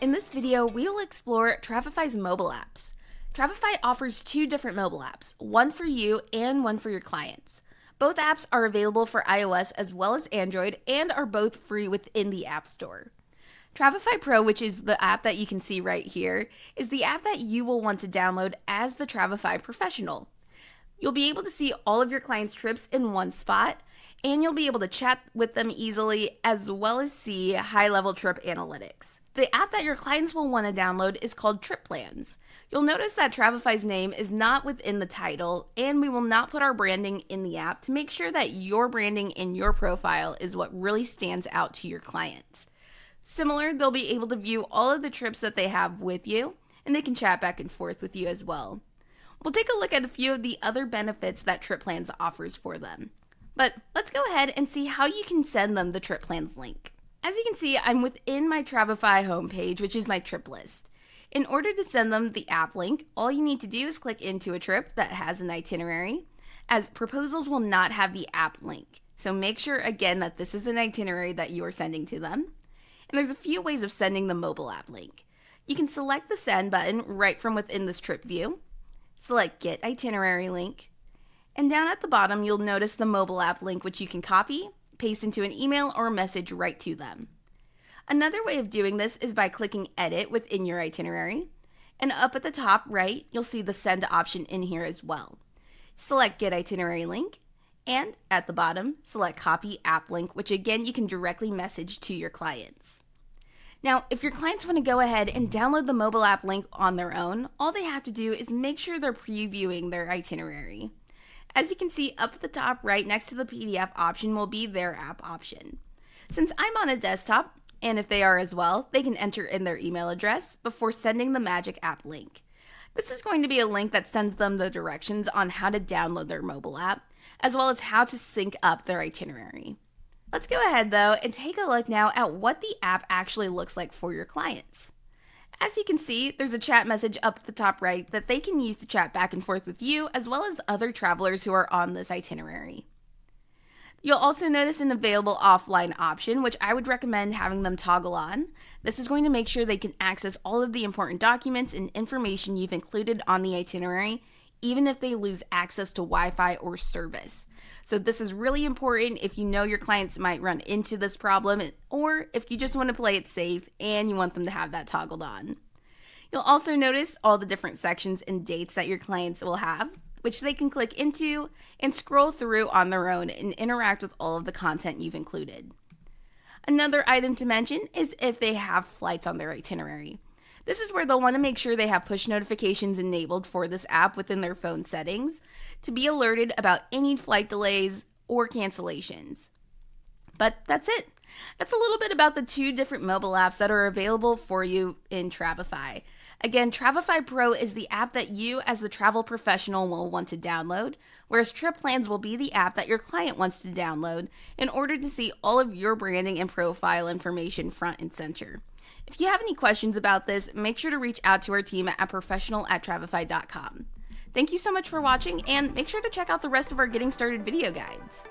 In this video, we will explore Travefy's mobile apps. Travefy offers two different mobile apps, one for you and one for your clients. Both apps are available for iOS as well as Android and are both free within the App Store. Travefy Pro, which is the app that you can see right here, is the app that you will want to download as the Travefy professional. You'll be able to see all of your clients' trips in one spot, and you'll be able to chat with them easily as well as see high-level trip analytics. The app that your clients will want to download is called Trip Plans. You'll notice that Travefy's name is not within the title, and we will not put our branding in the app to make sure that your branding in your profile is what really stands out to your clients. Similar, they'll be able to view all of the trips that they have with you, and they can chat back and forth with you as well. We'll take a look at a few of the other benefits that Trip Plans offers for them. But let's go ahead and see how you can send them the Trip Plans link. As you can see, I'm within my Travefy homepage, which is my trip list. In order to send them the app link, all you need to do is click into a trip that has an itinerary, as proposals will not have the app link. So make sure again that this is an itinerary that you are sending to them. And there's a few ways of sending the mobile app link. You can select the send button right from within this trip view, select get itinerary link, and down at the bottom you'll notice the mobile app link, which you can copy, paste into an email or a message right to them. Another way of doing this is by clicking edit within your itinerary, and up at the top right you'll see the send option in here as well. Select get itinerary link, and at the bottom select copy app link, which again you can directly message to your clients. Now, if your clients want to go ahead and download the mobile app link on their own, all they have to do is make sure they're previewing their itinerary. As you can see, up at the top right next to the PDF option will be their app option. Since I'm on a desktop, and if they are as well, they can enter in their email address before sending the magic app link. This is going to be a link that sends them the directions on how to download their mobile app, as well as how to sync up their itinerary. Let's go ahead though and take a look now at what the app actually looks like for your clients. As you can see, there's a chat message up at the top right that they can use to chat back and forth with you as well as other travelers who are on this itinerary. You'll also notice an available offline option, which I would recommend having them toggle on. This is going to make sure they can access all of the important documents and information you've included on the itinerary, even if they lose access to Wi-Fi or service. So this is really important if you know your clients might run into this problem, or if you just want to play it safe and you want them to have that toggled on. You'll also notice all the different sections and dates that your clients will have, which they can click into and scroll through on their own and interact with all of the content you've included. Another item to mention is if they have flights on their itinerary. This is where they'll want to make sure they have push notifications enabled for this app within their phone settings to be alerted about any flight delays or cancellations. But that's it. That's a little bit about the two different mobile apps that are available for you in Travefy. Again, Travefy Pro is the app that you as the travel professional will want to download, whereas Trip Plans will be the app that your client wants to download in order to see all of your branding and profile information front and center. If you have any questions about this, make sure to reach out to our team at professional@travefy.com. Thank you so much for watching, and make sure to check out the rest of our Getting Started video guides.